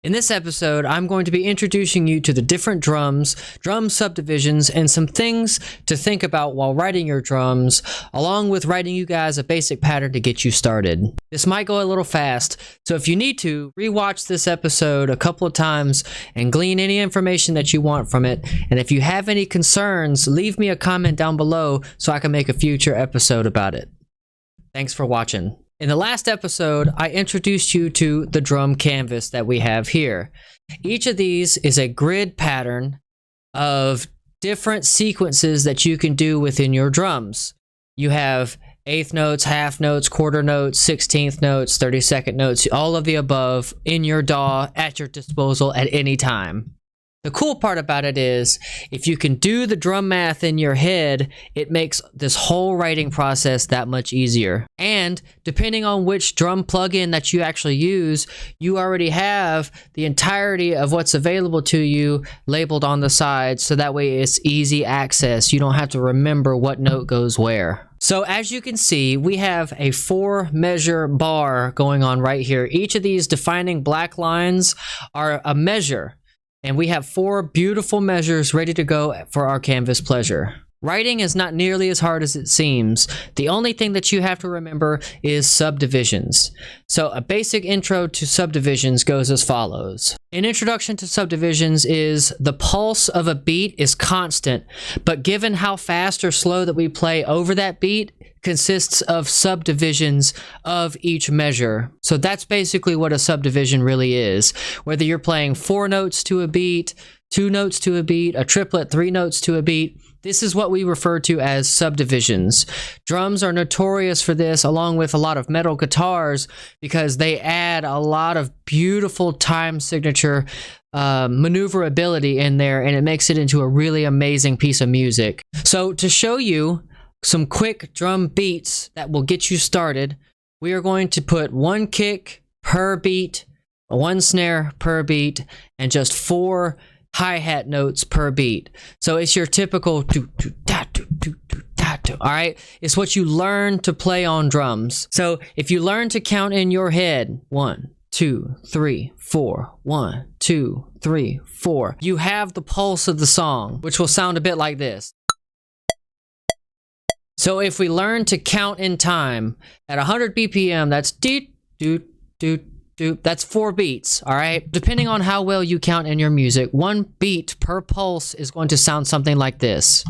In this episode, I'm going to be introducing you to the different drums, drum subdivisions, and some things to think about while writing your drums, along with writing you guys a basic pattern to get you started. This might go a little fast, so if you need to, rewatch this episode a couple of times and glean any information that you want from it. And if you have any concerns, leave me a comment down below so I can make a future episode about it. Thanks for watching. In the last episode, I introduced you to the drum canvas that we have here. Each of these is a grid pattern of different sequences that you can do within your drums. You have eighth notes, half notes, quarter notes, 16th notes, 32nd notes, all of the above in your DAW at your disposal at any time. The cool part about it is, if you can do the drum math in your head, it makes this whole writing process that much easier. And depending on which drum plugin that you actually use, you already have the entirety of what's available to you labeled on the side, so that way it's easy access. You don't have to remember what note goes where. So as you can see, we have a 4-measure bar going on right here. Each of these defining black lines are a measure. And we have 4 beautiful measures ready to go for our canvas pleasure. Writing is not nearly as hard as it seems. The only thing that you have to remember is subdivisions. So a basic intro to subdivisions goes as follows. An introduction to subdivisions is the pulse of a beat is constant, but given how fast or slow that we play over that beat, consists of subdivisions of each measure. So that's basically what a subdivision really is. Whether you're playing 4 notes to a beat, 2 notes to a beat, a triplet, 3 notes to a beat, this is what we refer to as subdivisions. Drums are notorious for this, along with a lot of metal guitars, because they add a lot of beautiful time signature maneuverability in there, and it makes it into a really amazing piece of music. So to show you some quick drum beats that will get you started, we are going to put 1 kick per beat, 1 snare per beat, and just 4 hi-hat notes per beat. So it's your typical do do da do do do da do. All right, it's what you learn to play on drums. So if you learn to count in your head 1, 2, 3, 4, 1, 2, 3, 4, you have the pulse of the song, which will sound a bit like this. So if we learn to count in time at 100 BPM, that's doot, doot, doot, doot. That's 4 beats, all right? Depending on how well you count in your music, 1 beat per pulse is going to sound something like this.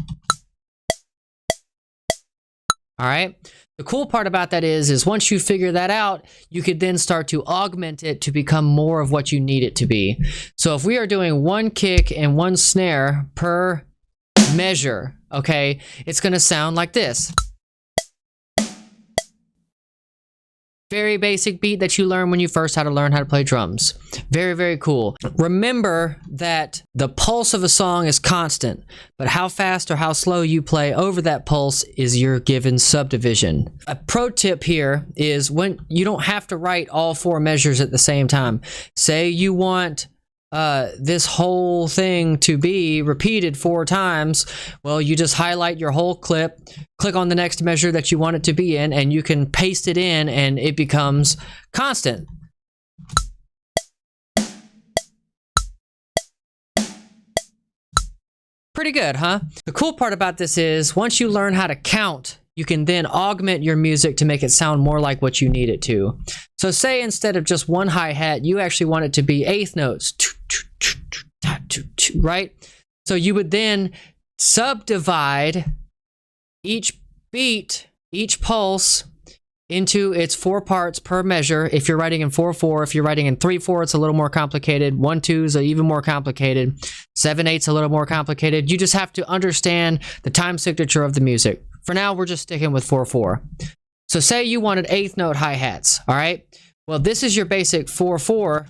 All right? The cool part about that is once you figure that out, you could then start to augment it to become more of what you need it to be. So if we are doing 1 kick and 1 snare per measure, okay, it's going to sound like this. Very basic beat that you learn when you first had to learn how to play drums. Very, very cool. Remember that the pulse of a song is constant, but how fast or how slow you play over that pulse is your given subdivision. A pro tip here is when you don't have to write all 4 measures at the same time. Say you want this whole thing to be repeated 4 times, well, you just highlight your whole clip, click on the next measure that you want it to be in, and you can paste it in and it becomes constant. Pretty good, huh? The cool part about this is once you learn how to count, you can then augment your music to make it sound more like what you need it to. So say instead of just 1 hi-hat, you actually want it to be 8th notes, right? So you would then subdivide each beat, each pulse, into its 4 parts per measure. If you're writing in 4/4, if you're writing in 3/4, it's a little more complicated. 1/2 is even more complicated. 7/8 a little more complicated. You just have to understand the time signature of the music. For now, we're just sticking with 4/4. So say you wanted 8th note hi-hats, all right? Well, this is your basic 4/4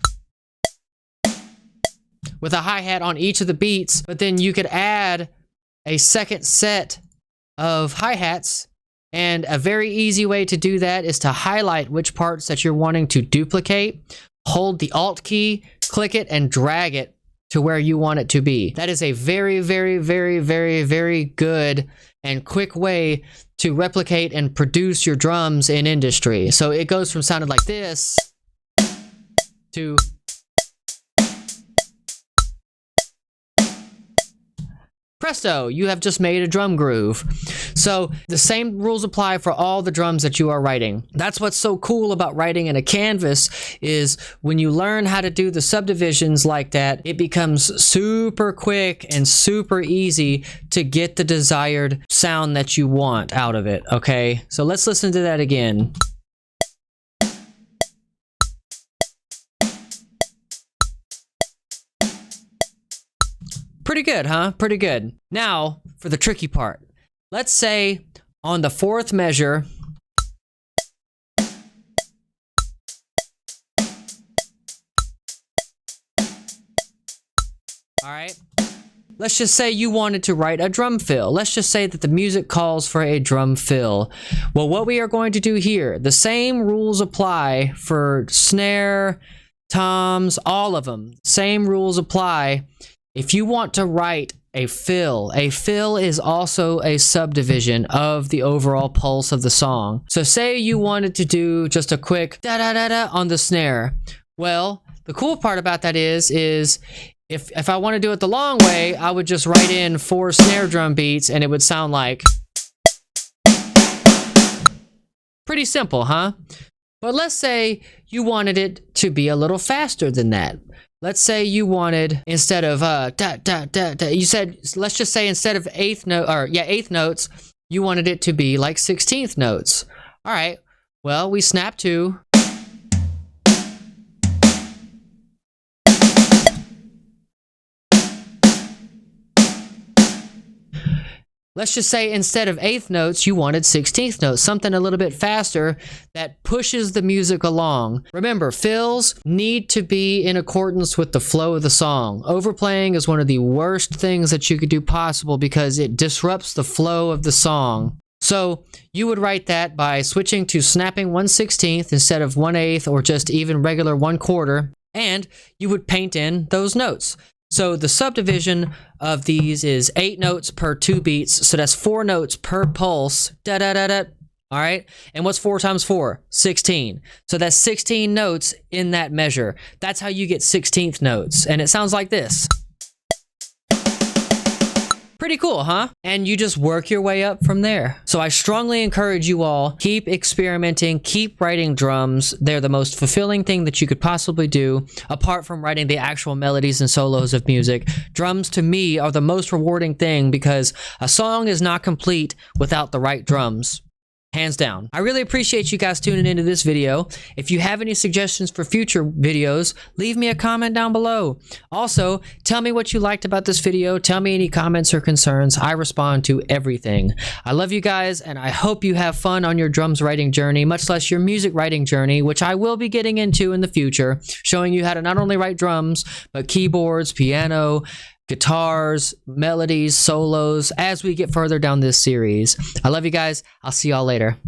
with a hi-hat on each of the beats, but then you could add a second set of hi-hats, and a very easy way to do that is to highlight which parts that you're wanting to duplicate, hold the Alt key, click it, and drag it to where you want it to be. That is a very, very, very, very, very good and quick way to replicate and produce your drums in industry. So it goes from sounding like this to presto, you have just made a drum groove. So the same rules apply for all the drums that you are writing. That's what's so cool about writing in a canvas, is when you learn how to do the subdivisions like that, it becomes super quick and super easy to get the desired sound that you want out of it, okay? So let's listen to that again. Pretty good, huh? Pretty good. Now, for the tricky part. Let's say on the fourth measure, all right, let's just say you wanted to write a drum fill. Let's just say that the music calls for a drum fill. Well, what we are going to do here, the same rules apply for snare, toms, all of them. Same rules apply. If you want to write a fill is also a subdivision of the overall pulse of the song. So say you wanted to do just a quick da-da-da-da on the snare. Well, the cool part about that is if I want to do it the long way, I would just write in 4 snare drum beats and it would sound like... Pretty simple, huh? But let's say you wanted it to be a little faster than that. Let's say you wanted, instead of you said, let's just say instead of eighth notes, you wanted it to be like 16th notes. All right. Well, we snap to. Let's just say instead of 8th notes, you wanted 16th notes, something a little bit faster that pushes the music along. Remember, fills need to be in accordance with the flow of the song. Overplaying is one of the worst things that you could do possible because it disrupts the flow of the song. So you would write that by switching to snapping 1/16 instead of 1/8 or just even regular 1/4, and you would paint in those notes. So the subdivision of these is 8 notes per 2 beats, so that's 4 notes per pulse, da-da-da-da, all right? And what's 4 times 4? 16. So that's 16 notes in that measure. That's how you get 16th notes, and it sounds like this. Pretty cool, huh? And you just work your way up from there. So I strongly encourage you all, keep experimenting, keep writing drums. They're the most fulfilling thing that you could possibly do, apart from writing the actual melodies and solos of music. Drums, to me, are the most rewarding thing because a song is not complete without the right drums. Hands down. I really appreciate you guys tuning into this video. If you have any suggestions for future videos, leave me a comment down below. Also, tell me what you liked about this video. Tell me any comments or concerns. I respond to everything. I love you guys, and I hope you have fun on your drums writing journey, much less your music writing journey, which I will be getting into in the future, showing you how to not only write drums, but keyboards, piano, guitars, melodies, solos, as we get further down this series. I love you guys. I'll see y'all later.